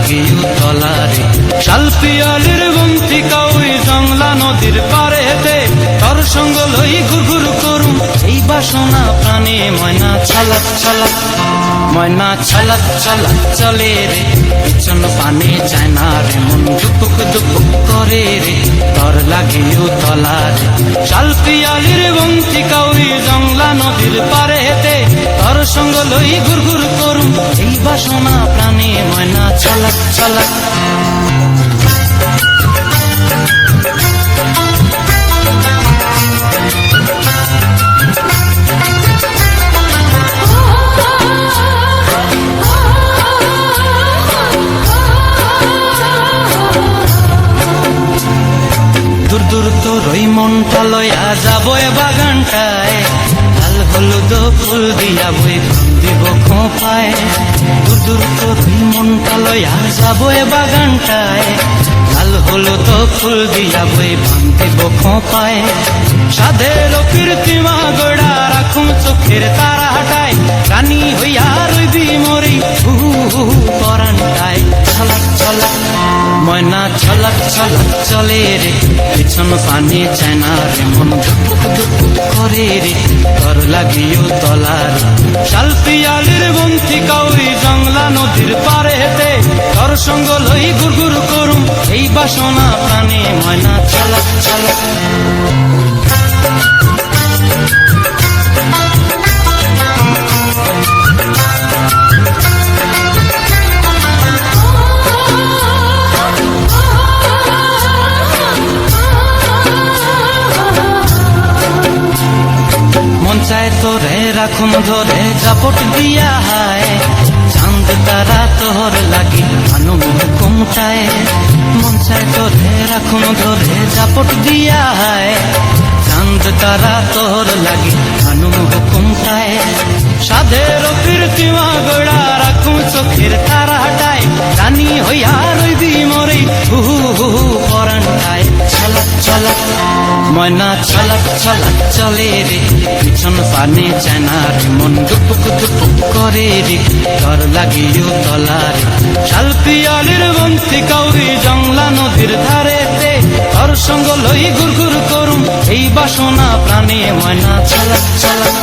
লাগিও তলারে শালপিয়ালির বন্তি কাউই জংলা নদীর পারেতে তোর সঙ্গ লই ঘুরঘুর করুম এই বাসনা প্রাণে ময়না ছলক ছলক ময়না ছলক ছলক চলে রে পিছন পানে যায় না রে মন দুপুক দুপুক করে রে তোর লাগিও তলারে শালপিয়ালির বন্তি কাউই জংলা নদীর পারেতে তোর সঙ্গ লই ঘুরঘুর করুম এই বাসনা প্রাণে ময়না ছলক ছলক দূর দূর তোর ওই মনটা লয়া যাবো এ বাগানটায় লাল হলুদ ফুল দিয়া বই দিব খোঁপায় দূর দূর তোর ওই মনটা লয়া যাবো এ বাগানটায় লাল হলুদ ফুল দিয়া বই দিব খোঁপায় সাধের কীর্তিমা গড়া রাখুম চোখের তারা হাটায় রানী হইয়া রইবি মরি পরানটায় ছলক ছলক ময়না ছলক ছলক চলে রে পিছন পানে চায় না রে মন দুপুক দুপুক করে রে তোর লাগিও তলার শালপিয়ালির বন্তি কাউরি জংলা নদীর পারেতে তোর সঙ্গ লই ঘুরঘুর করুম এই বাসনা প্রাণে ময়না ছলক ছলক চায় তোরে রাখুম ধরে জাপট দিয়া হায় চাঁদ তারা তোর লাগি আনুম ঘুমটায় মন চায় তোরে রাখুম ধরে জাপট দিয়া হায় চাঁদ তারা তোর লাগি আনুম ঘুমটায় সাধের কীর্তিমা গড়া রাখুম চোখের তারা হাটায় রানী হইয়া রইবি মরে পরানটায় ছলক ছলক ময়না ছলক ছলক চলে রে পিছন পানে চায় না রে মন দুপুক দুপুক করে রে তোর লাগিও তলারে শালপিয়ালির বন্তি কাউরি জংলা নদীর ধারেতে তোর সঙ্গ লই ঘুরঘুর করুম এই বাসনা প্রাণে ময়না ছলক ছলক